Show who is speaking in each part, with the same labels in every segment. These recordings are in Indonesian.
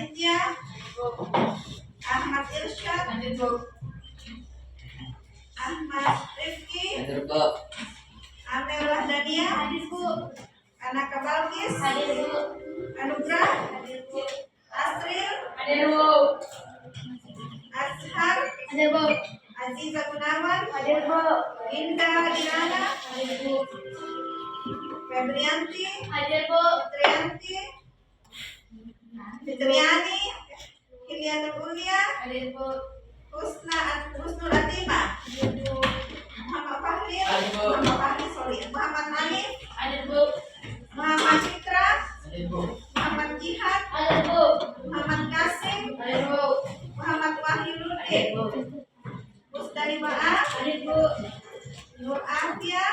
Speaker 1: Aditya, Ahmad Irsyad, Ahmad Rifki, Amel Wahdania, Anaka Balkis, Anugrah, Asril, Azhar, Aziza Gunawan, Indah Dinana, Febrianti, Fitrianti, Fitriani, Hiliatul Ulia, Husnul Atimah, Muhammad Fahri, Muhammad Hanif, Muhammad Citra, Muhammad Jihad, Muhammad Kasim, Muhammad Wahyudin, Mustari Ba'a, Nur Afia,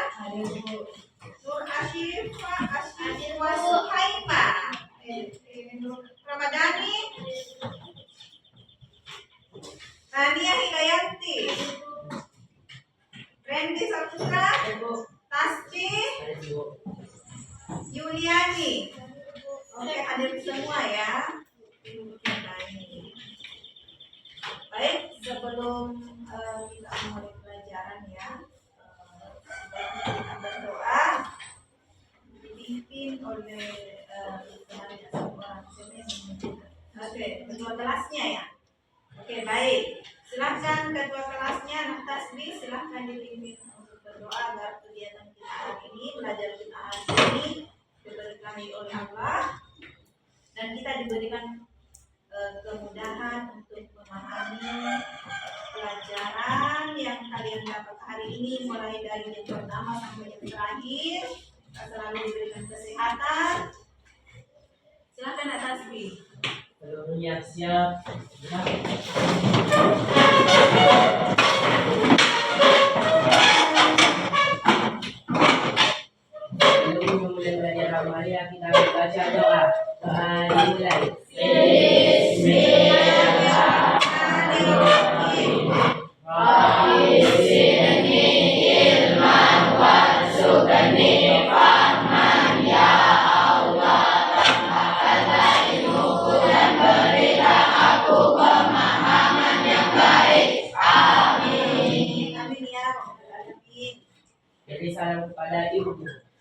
Speaker 1: Nur Ashifwa Suhaima, Ramadhani, Tania Hidayanti, Randy Saputra, Tasci, Yuliani. Oke, hadir semua ya. Baik, sebelum kita mulai pelajaran ya, kita berdoa dipimpin oleh Oke, ketua kelasnya ya. Oke, baik. Silakan ketua kelasnya Nak Tasbih, silakan dipimpin untuk berdoa agar kegiatan kita hari ini, belajar kita hari ini diberkahi oleh Allah dan kita diberikan kemudahan untuk memahami pelajaran yang kalian dapat hari ini, mulai dari yang pertama sampai yang terakhir. Kita selalu diberikan kesehatan. Silakan Nak Tasbih.
Speaker 2: Seluruhnya siap. Sebelum memulai belajar Amalia, kita baca doa. Doa dimulai. Bismillahirrahmanirrahim. Rabbi zidni ilman warzuqni fahman ya Allah. Tambahkanlah ilmuku dan berilah aku pemahaman yang baik. Amin.
Speaker 1: Amin ya Rabbal Alamin.
Speaker 2: Jadi salam kepada ibu.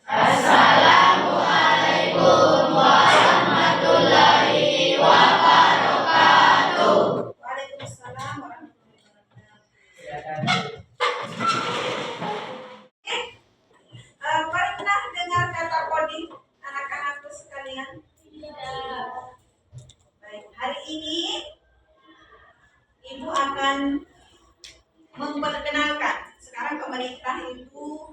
Speaker 1: Assalamualaikum warahmatullahi wabarakatuh. Waalaikumsalam warahmatullahi wabarakatuh. Pernah dengar kata coding anak-anakku sekalian? Tidak. Baik, hari ini Ibu akan memperkenalkan. Sekarang pemerintah itu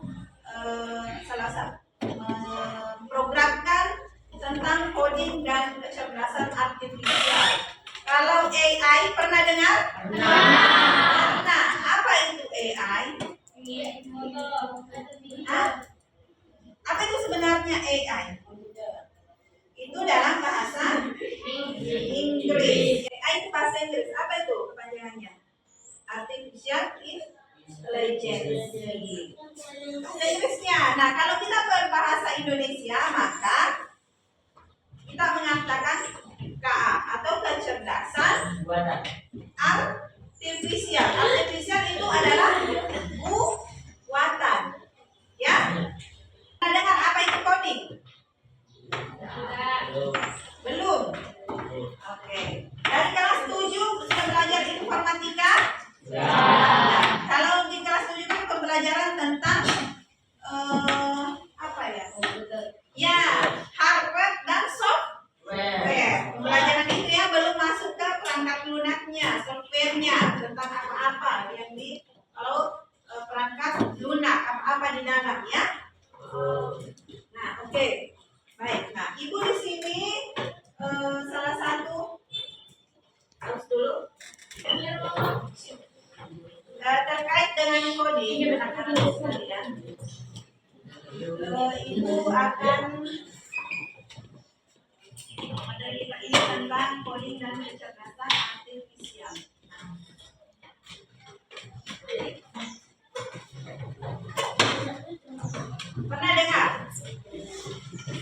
Speaker 1: salah satu memprogramkan tentang coding dan kecerdasan artifisial. Kalau AI pernah dengar? Pernah. Nah, apa itu AI? Apa itu sebenarnya AI? Itu dalam bahasa Inggris. AI itu bahasa Inggris. Apa itu kepanjangannya? Artificial Intelligence. Bahasa Inggrisnya. Nah, kalau kita berbahasa Indonesia, maka kita mengatakan KA atau kecerdasan artifisial. Artifisial itu adalah buatan. Ya. Kita dengar apa itu coding? Belum. Oke. Dari kelas 7 sudah belajar informatika? Nah, kalau di kelas 7 kan pembelajaran tentang apa ya? Ya, hardware dan software. Pembelajaran itu ya belum masuk ke perangkat lunaknya, softwarenya, tentang apa-apa yang di kalau perangkat lunak, apa-apa di dalam ya. Nah, oke. Baik. Nah, Ibu di sini salah satu harus dulu terkait dengan coding anak-anak sekalian. Ibu akan menerima ini tentang coding dan kecerdasan artifisial. Pernah dengar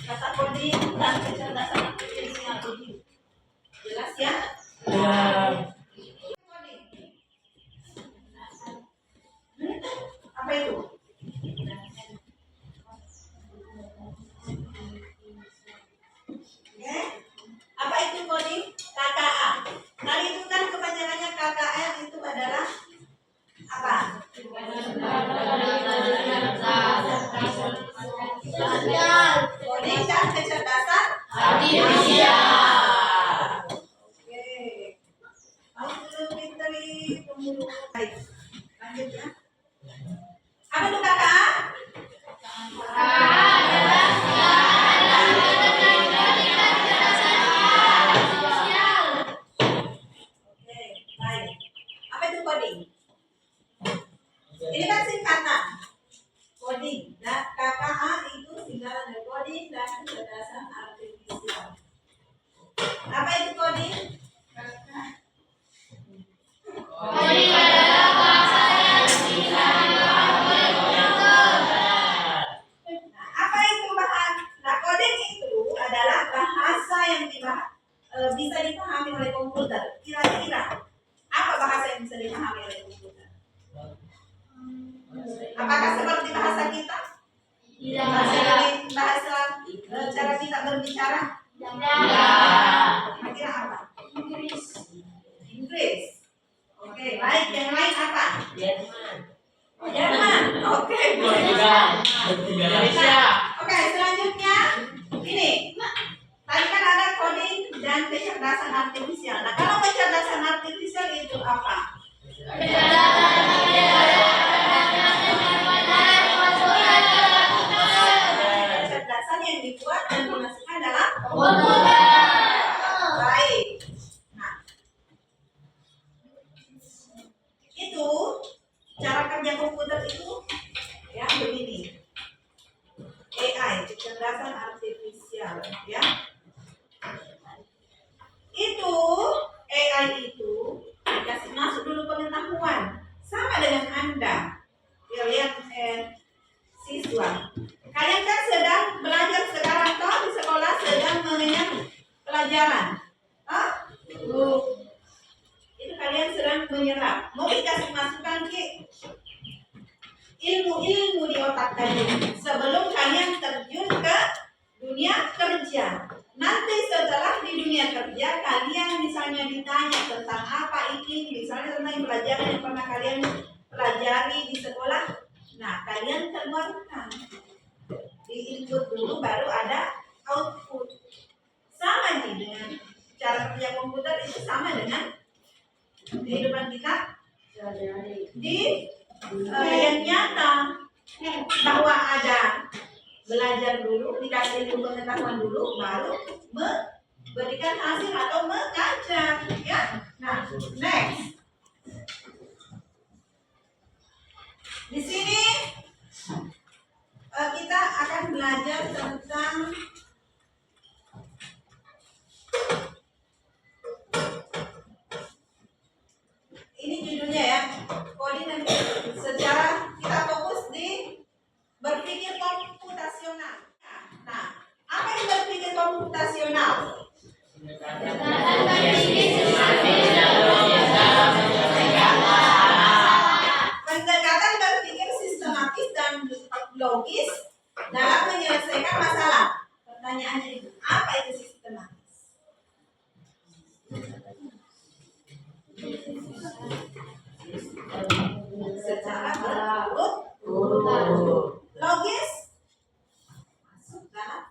Speaker 1: kata coding dan kecerdasan artifisial? Jelas ya? Apa itu? Oke. Apa itu coding? KKA. Kali itu kan kepanjangannya KKA itu adalah apa? Coding dan kecerdasan artifisial. Oke. Mau dulu minteri pemuluh. Baik. Lanjut ya. Apa itu KKA? Oke, baik. Apa itu coding? Ini kan singkatan. Coding. Nah, KKA itu singkatan dari coding dan kecerdasan artifisial. Apa itu coding?
Speaker 3: Coding adalah bahasa yang
Speaker 1: Apa itu coding itu adalah bahasa yang bisa dipahami oleh komputer. Kira-kira apa bahasa yang bisa dipahami oleh komputer? Apakah seperti bahasa kita? Bahasa cara kita berbicara? Kira-kira apa? Inggris. Oke, baik. Yang lain apa? Jerman. Oke. Oke, selanjutnya ini. Tadi kan ada coding dan kecerdasan artifisial. Nah, kalau kecerdasan artifisial itu apa? Kecerdasan yang dibuat dan dimasukkan dalam komputer. Baik. Nah, itu cara kerja komputer itu ya begini. AI, kecerdasan artifisial, ya. Itu AI itu dikasih masuk dulu pengetahuan sama dengan Anda, kalian siswa. Kalian kan sedang belajar sekarang toh di sekolah sedang mengenyam pelajaran. Itu kalian sedang menyerap. Mau dikasih masukan ke ilmu-ilmu di otak kalian sebelum kalian terjun ke dunia kerja. Nanti setelah di dunia kerja kalian misalnya ditanya tentang apa ini, misalnya tentang pelajaran yang pernah kalian pelajari di sekolah. Nah, kalian keluarkan di input dulu baru ada output. Sama nih dengan cara kerja komputer itu sama dengan kehidupan kita di yang nyata, bahwa ada belajar dulu, dikasih ilmu pengetahuan dulu, baru memberikan hasil atau mengajar, ya. Nah, next. Di sini kita akan belajar tentang ini judulnya ya, coding dan secara kita fokus di berpikir komputasional. Nah, apa yang berpikir komputasional? Pendekatan berpikir sistematis dan logis dalam menyelesaikan masalah. Pertanyaannya itu, apa itu sistematis? Secara berurut. Logis? Masuk dalam.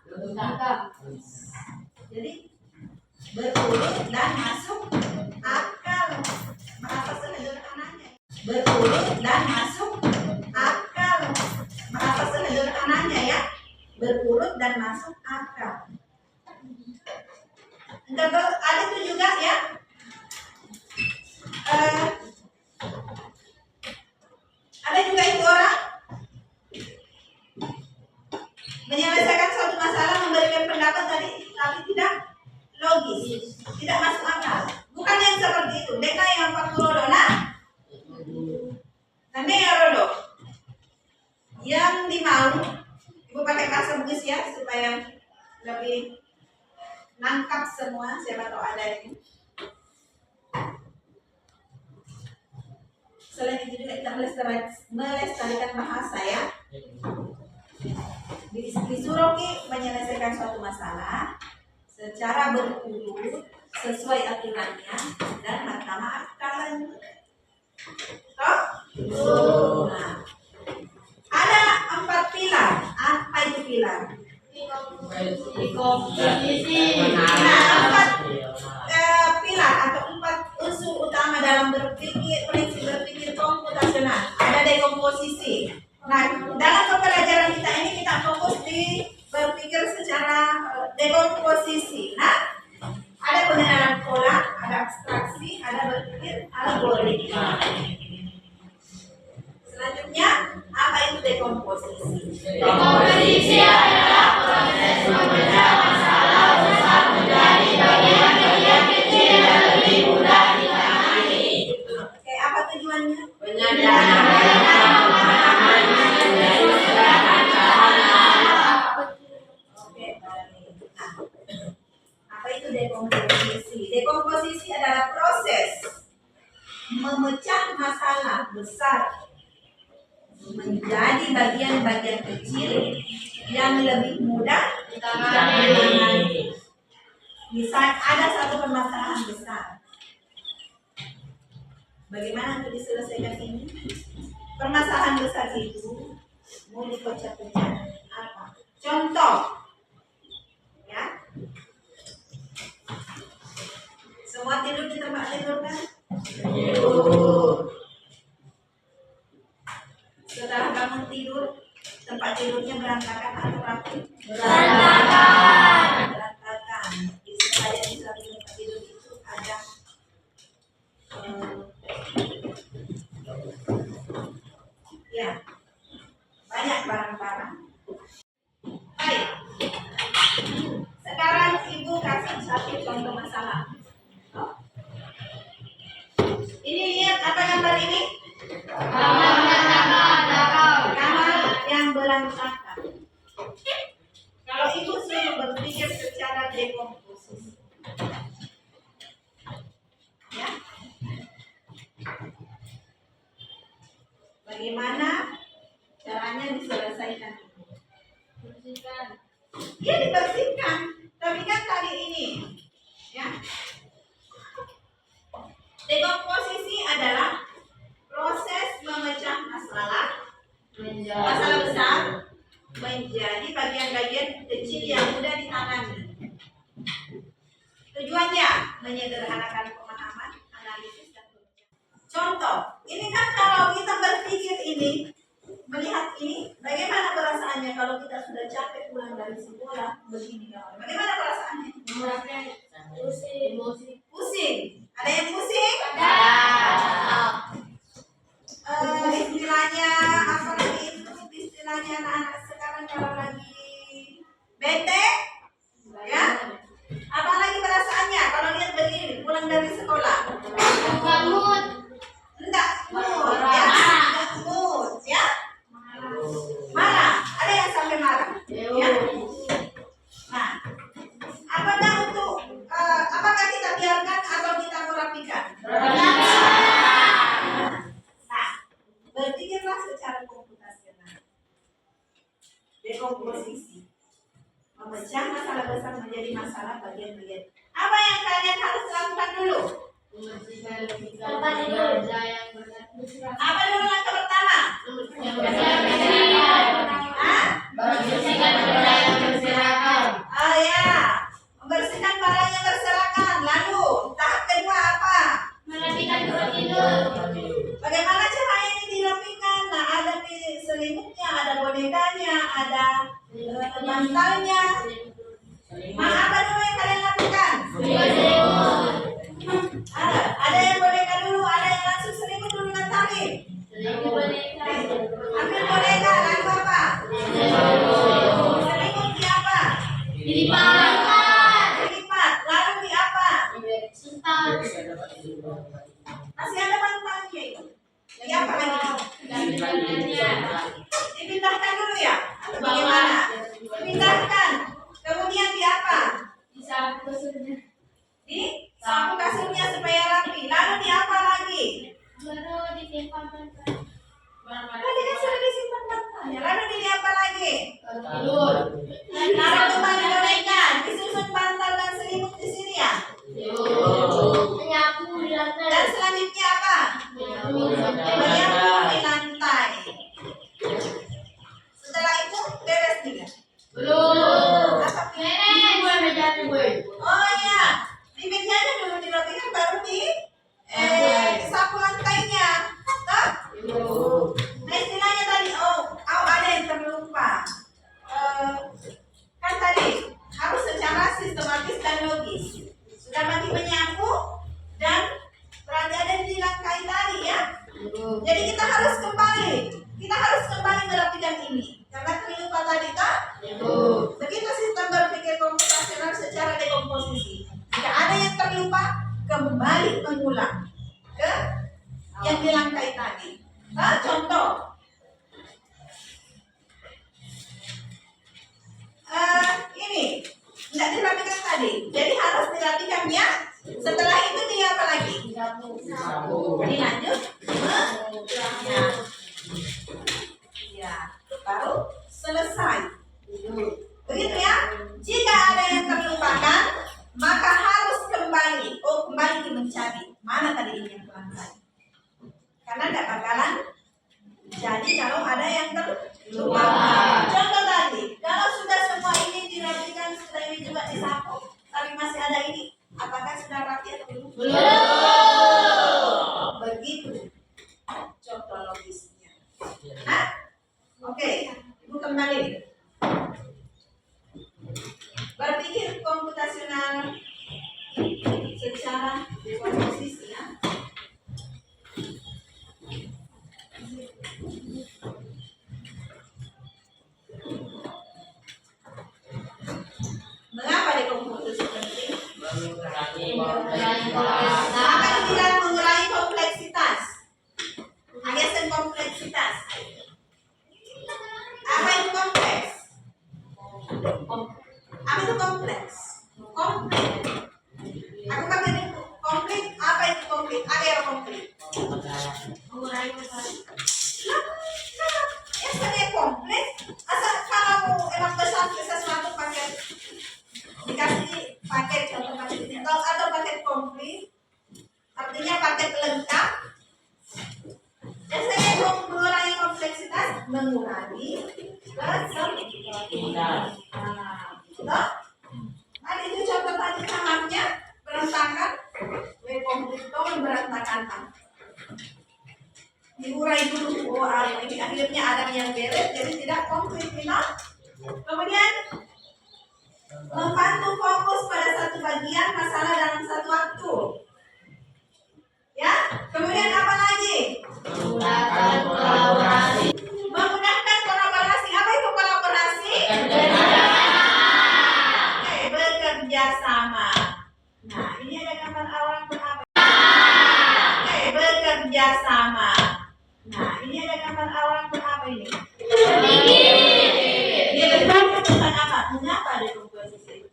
Speaker 1: Jadi berurut dan masuk akal. Bahasa sederhananya. Berurut dan masuk akal. Bahasa sederhananya ya. Berurut dan masuk akal. Ada itu juga ya. Ada juga itu orang menyelesaikan suatu masalah, memberikan pendapat tadi tapi tidak logis, tidak masuk akal. Bukan yang seperti itu. Deka yang Pak Rodo, nanti ya Rodo. Yang dimau, ibu pakai bahasa Bugis ya supaya lebih nangkap semua. Siapa tahu ada ini. Selain itu juga kita melestarikan bahasa ya. Disuruh menyelesaikan suatu masalah secara berurut sesuai aturannya dan mahkamah kalian. Toh? Nah, ada 4 pilar. Apa itu pilar? Nah, 4 pilar atau 4 unsur utama dalam prinsip berpikir komputasional. Ada dekomposisi. Nah, dalam pembelajaran kita ini kita fokus di berpikir secara dekomposisi. Nah, ada pengenalan pola, ada abstraksi, ada berpikir algoritma. Selanjutnya, apa itu dekomposisi?
Speaker 3: Dekomposisi adalah proses memecah masalah besar menjadi bagian-bagian kecil yang lebih mudah ditangani.
Speaker 1: Oke, apa tujuannya?
Speaker 2: Penyederhanaan pemahaman dari gerakan sederhana.
Speaker 1: Oke, baik. Nah, apa itu dekomposisi? Dekomposisi adalah proses memecah masalah besar menjadi bagian-bagian kecil yang lebih mudah ditangani. Misal ada satu permasalahan besar, bagaimana untuk diselesaikan ini? Permasalahan besar itu mau dipecah-pecah apa? Contoh, ya. Semua tidur di tempat tidur kan? Setelah bangun tidur, tempat tidurnya berantakan atau rapi? Berantakan. Bisa saja di satu tempat tidur itu ada ya banyak barang-barang. Baik. Sekarang ibu kasih satu contoh masalah. Ini lihat apa gambar ini? Kamar yang berantakan. Kalau ibu suruh berpikir secara dekomposisi, ya, bagaimana caranya diselesaikan? Ya dibersihkan. Tapi kan tadi ini, ya, dekomposisi adalah proses memecah masalah besar menjadi bagian-bagian kecil yang mudah ditangani. Tujuannya menyederhanakan pemahaman, analisis dan pemecah. Contoh, ini kan kalau kita berpikir ini, melihat ini, bagaimana perasaannya kalau kita sudah capek pulang dari sekolah begini? Bagaimana perasaannya? Pusing. Ada yang pusing? Istilahnya apa lagi itu? Istilahnya anak-anak sekarang kalau lagi bete, ya? Apalagi perasaannya kalau lihat begini pulang dari sekolah? Enggak mood, ya? Enggak mood, ya? Marah. Ada yang sampai marah, ya? Nah, apakah kita biarkan atau kita merapikan? Nah, berpikirlah secara komputasional. Dekomposisi, memecah masalah besar menjadi masalah bagian-bagian. Apa yang kalian harus lakukan dulu? Apa dulu langkah pertama? Ya, membersihkan barang yang berserakan. Lalu tahap kedua apa? Bagaimana caranya ini dirapikan? Nah, ada di selimutnya, ada bonekanya, ada bantalnya. Apa dulu yang kalian lakukan? Ada yang boneka dulu, ada yang langsung selimut dulu nanti. Ambil boneka, lalu apa? Selimut di apa? Dilipat. Lalu di apa? Masih ada bantalnya itu. Di apa lagi? Dipindahkan dulu ya? Atau bagaimana? Dipindahkan. Kemudian di apa? Di sapu kasurnya supaya rapi. Lalu di apa lagi? Oh iya, di mejanya dulu dirapikan baru di sapu lantainya. Toh? Nah istilahnya tadi, ada yang terlupa. Kan tadi harus secara sistematis dan logis. Sudah mati menyapu dan berarti ada di langkai tadi ya. Jadi kita harus kembali merapikan ini karena terlupa tadi kan? Begitu sistem berpikir komputasional secara dekomposisi. Jika ada yang terlupa, kembali mengulang ke yang di langkai tadi. Contoh, ini tidak dirapikan tadi, jadi harus dirapikannya. Setelah itu dia apa lagi? Dilanjut ya, baru selesai. Begitu ya. Jika ada yang terlupakan, maka harus kembali. Kembali mencari mana tadi ini yang lantai. Karena tidak bakalan jadi kalau ada yang terlupakan. Contoh tadi, kalau sudah semua ini dirapikan, sudah ini juga disapu, tapi masih ada ini, apakah sudah rapi atau belum? Begitu contoh logisnya. Oke, Ibu kembali. Berpikir komputasional secara dekomposisi ya. Mengapa dekomposisi penting? Apa dibilang mengurangi kompleksitas? Alias kompleksitas. Apa itu kompleks? Apa itu kompleks? Komplit. Aku pakai komplit. Apa itu komplit? Ada yang komplit. Mengurangi masalah. Yang saya kompleks. Asal kalau emang besar sesuatu pakai dikasih paket, contoh paket digital atau paket komplit, artinya paket lengkap. Biasanya mengurangi kompleksitas, mengurangi kesempurnaan. Nah, itu contoh tadi kamarnya berantakan, komplito berantakan. Diurai dulu, ini akhirnya ada yang beres, jadi tidak komplit, Kemudian membantu fokus pada satu bagian masalah dalam satu waktu. Ya, kemudian apa lagi?
Speaker 3: Menggunakan kolaborasi.
Speaker 1: Menggunakan kolaborasi. Apa itu kolaborasi? Bekerja sama. Nah, ini ada gambar orang berapa? Bekerja sama. Nah, ini ada gambar orang berapa ini? Dia bertanya tentang apa? Mengapa ada komposisi?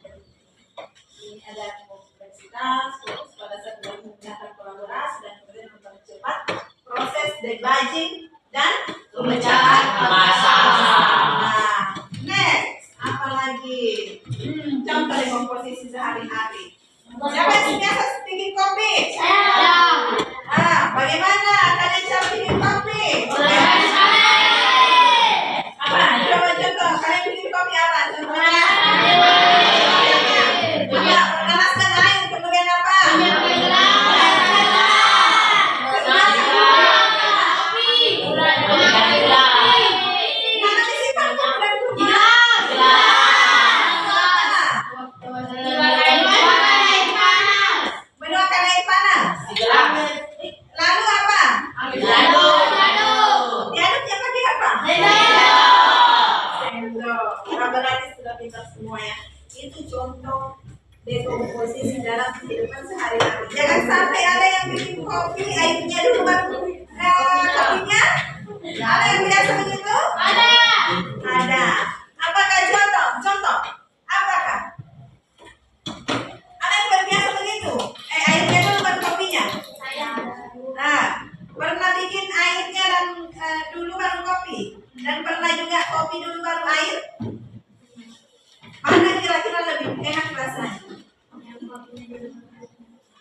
Speaker 1: Ini ada kompleksitas, fokus pada satu menggunakan kolaborasi dan kemudian mempercepat proses debugging dan pemecahan masalah. Nah, next, apa lagi? Contoh dekomposisi sehari-hari. Siapa yang biasa bikin kopi? Bagaimana kalian cara bikin kopi? Apa? Coba contoh, kalian bikin kopi apa? Contohnya? Panaskan air, kemudian apa? Menuangkan air panas. Lalu apa? Diaduknya pakai apa? Sendok. Berarti sudah pintar semua ya. Itu contoh dekomposisi dalam kehidupan sehari-hari. Jangan sampai ada yang bikin kopi, airnya dulu baru kopinya. Ada yang biasa begitu? Ada. Apakah contoh? Apakah? Ada yang berbiasa begitu? Airnya dulu baru kopinya. Pernah bikin airnya dan dulu baru kopi, dan pernah juga kopi dulu baru air. Mana kira-kira lebih enak rasanya?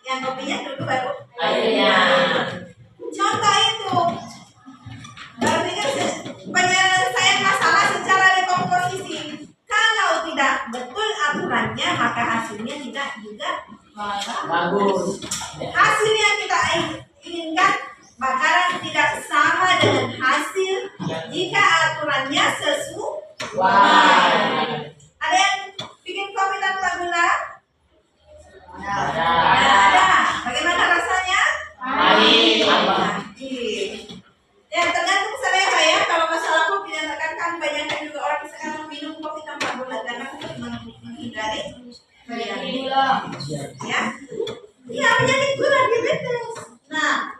Speaker 1: Yang kopinya dulu baru airnya. Contoh itu. Berarti penyelesaian masalah secara dekomposisi. Kalau tidak betul aturannya, tempatnya, maka hasilnya tidak juga
Speaker 3: Bagus.
Speaker 1: hasil yang kita inginkan bakalan tidak sama dengan hasil jika aturannya sesuai. Ada yang bikin kopi tanpa gula? Ada. Bagaimana rasanya? Ya tergantung selera ya. Kalau masalah kopi dan kan banyak juga orang sekarang minum kopi tanpa gula karena untuk menghindari gula. Ya, iya penyakit gula diabetes. Nah,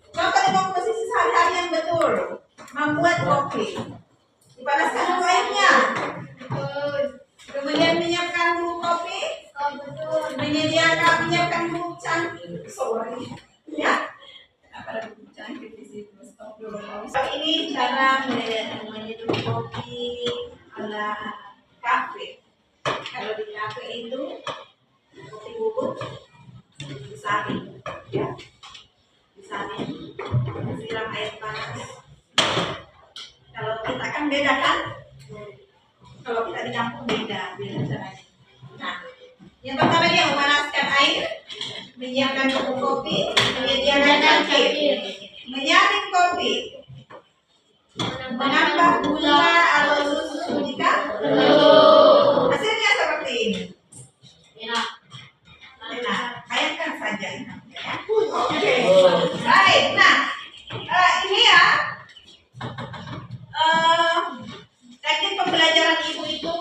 Speaker 1: coba dengan posisi sehari-hari yang betul membuat kopi. Dipanaskan dulu airnya. Kemudian menyiapkan bubuk kopi. Menyiapkan bubuk cangkir. Ya. Ada bubuk cangkir di situ. Stop dulu. Ini cara menyeduh kopi ala kafe. Kalau di kafe itu kopi bubuk disaring, ya, disaring, disiram air panas. Kalau kita kan beda kan? Kalau kita di kampung beda caranya. Nah, yang pertama dia memanaskan air, menyiapkan bubuk kopi, menyediakan cangkir, menyaring kopi, menambah gula atau susu jika perlu. Hasilnya seperti ini. Nah, bayangkan saja. Oke. Baik. Nah, ini ya. Teknik pembelajaran ibu itu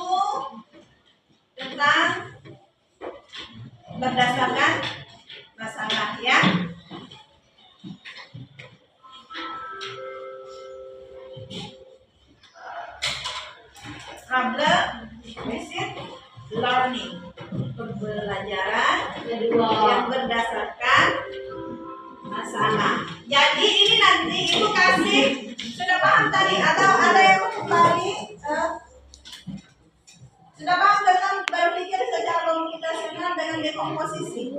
Speaker 1: tentang berdasarkan masalah ya. Problem based learning, pembelajaran yang berdasarkan masalah. Jadi ini nanti ibu kasih, sudah paham tadi atau ada yang mau kembali? Sudah paham tentang berpikir secara komputasional dengan dekomposisi?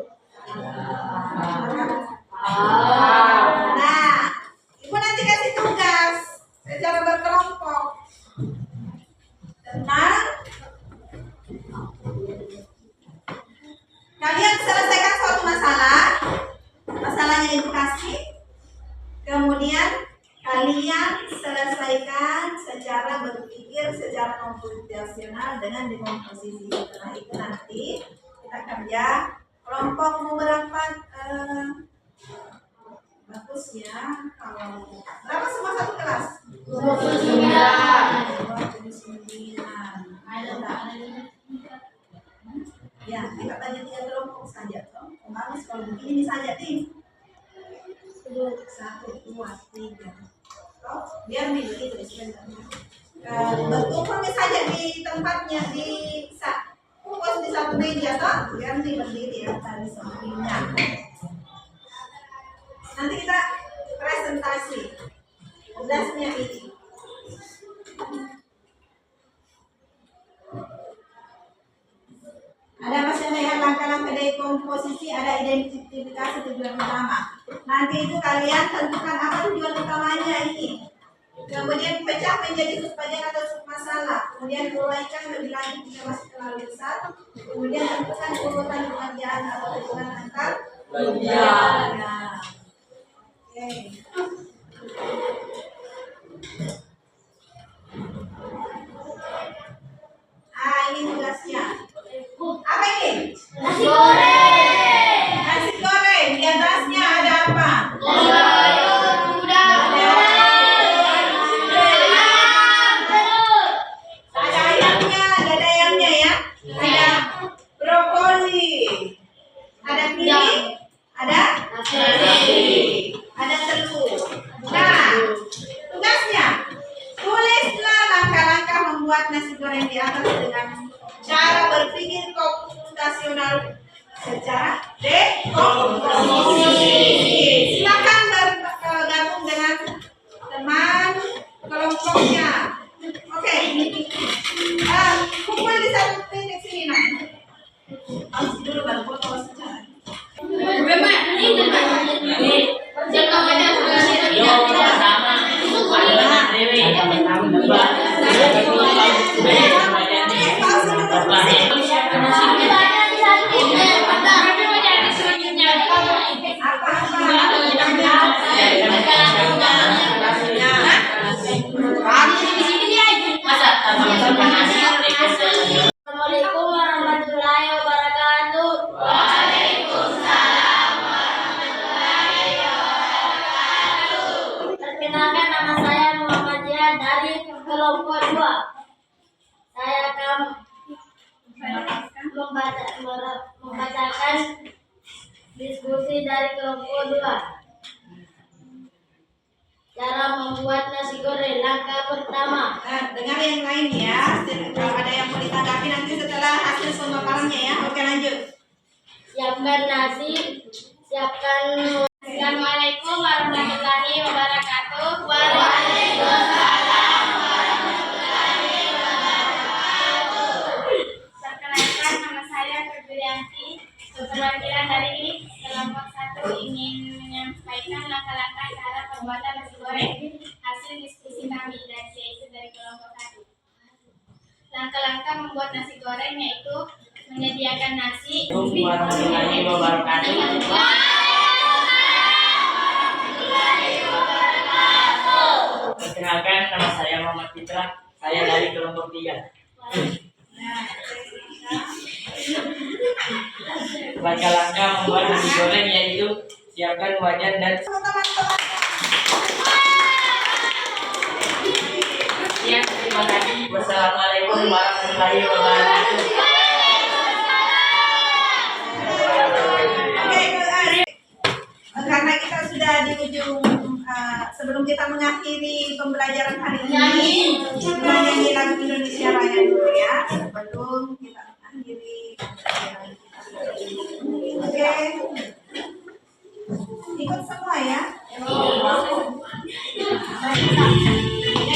Speaker 1: Nah, ibu nanti kasih tugas secara berkelompok tentang kalian selesaikan suatu masalah, masalahnya ibu kasih, kemudian kalian selesaikan secara berpikir secara komputasional dengan dekomposisi. Setelah itu nanti kita kerja kelompok mau berapa? Bagusnya kalau berapa semua satu kelas? 29. Ya, kita tanya 3 kelompok saja. Kemarin kalau begini saja tim. 1, 2, 3. Biar nih begitu sebentar. Berkumpul saja di tempatnya di kumpul di satu meja toh, biar nih berdiri ya tadi sampingnya. Nanti kita presentasi tugasnya ini. Ada masalah langkah-langkah dekomposisi, ada identifikasi tujuan utama. Nanti itu kalian tentukan apa tujuan utamanya ini. Kemudian pecah menjadi subbagian atau submasalah. Kemudian uraikan lebih lanjut jika masih terlalu besar. Kemudian tentukan urutan pengerjaan atau hubungan antar bagian. Oke. Ini tugasnya. Apa ini?
Speaker 3: Nasi goreng.
Speaker 1: Nasi goreng. Di atasnya ada apa? Ada ayamnya ya. Ada brokoli. Ada piring. Ada ada telur. Nah, tugasnya tulislah langkah-langkah membuat nasi goreng di atas dengan cara berpikir komputasional secara dekomposisi. Silakan bergabung dengan teman kelompoknya. Oke. Kumpul di satu titik sini nak. Harus dulu baru foto secara.
Speaker 3: dari kelompok 2. Cara membuat nasi goreng. Langkah pertama.
Speaker 1: Nah, dengar yang lain ya. Kalau ada yang mau ditanggapi nanti setelah hasil pemaparannya ya. Oke, lanjut.
Speaker 3: Siapkan nasi. Assalamualaikum warahmatullahi wabarakatuh. Waalaikumsalam warahmatullahi wabarakatuh. Perkenalkan, nama saya Febrianti. Perwakilan dari kelompok 1 ingin menyampaikan langkah-langkah cara pembuatan nasi goreng hasil diskusi kami, yaitu dari kelompok 1. Langkah-langkah membuat nasi goreng yaitu menyediakan nasi.
Speaker 2: Warahmatullahi wabarakatuh. Perkenalkan, nama saya Muhammad Fitra. Saya dari kelompok 3. Langkah-langkah membuat nasi goreng yaitu siapkan wajan dan ya, terima kasih. Wassalamualaikum warahmatullahi wabarakatuh.
Speaker 1: Oke, karena kita sudah di ujung, sebelum kita mengakhiri pembelajaran hari ini, kita nyanyi lagu Indonesia Raya dulu ya, sebelum kita mengakhiri pembelajaran kita. Oke, ikut semua ya. Nyanyi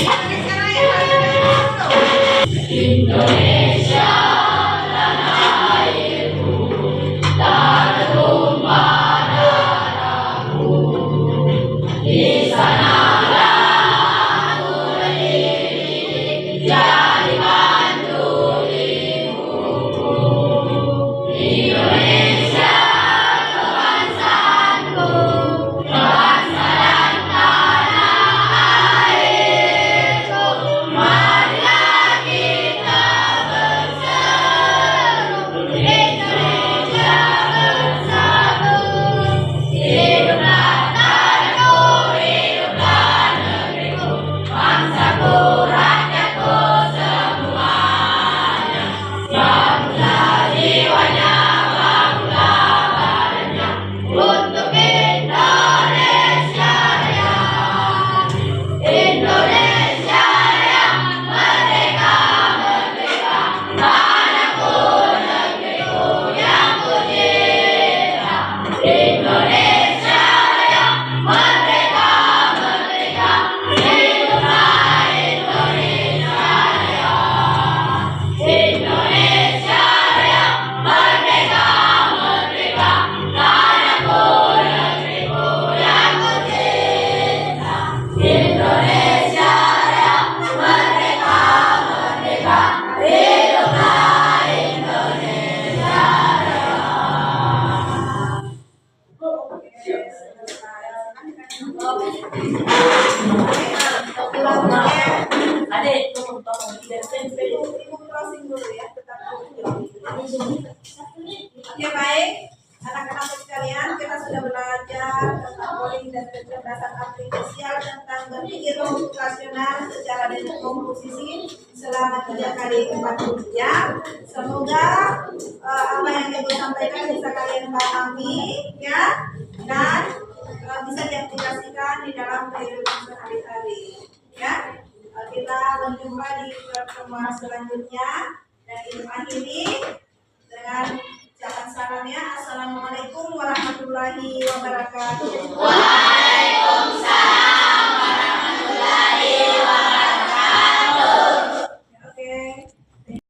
Speaker 1: Indonesia Raya hari ini dulu.
Speaker 2: Adik, tolong biar tempe.
Speaker 1: Ibu closing dulu ya, tetap Oke, baik. Anak-anak sekalian, kita sudah belajar tentang coding dan kecerdasan artifisial, tentang berpikir komputasional secara dengan komposisi selama 3 kali 40 jam. Semoga apa yang Ibu sampaikan bisa kalian pahami ya, dan bisa diaplikasikan di dalam kehidupan sehari-hari ya. Kita berjumpa di pertemuan selanjutnya, dan Ibu akhiri dengan ucapan salamnya. Assalamualaikum warahmatullahi wabarakatuh.
Speaker 3: Waalaikumsalam.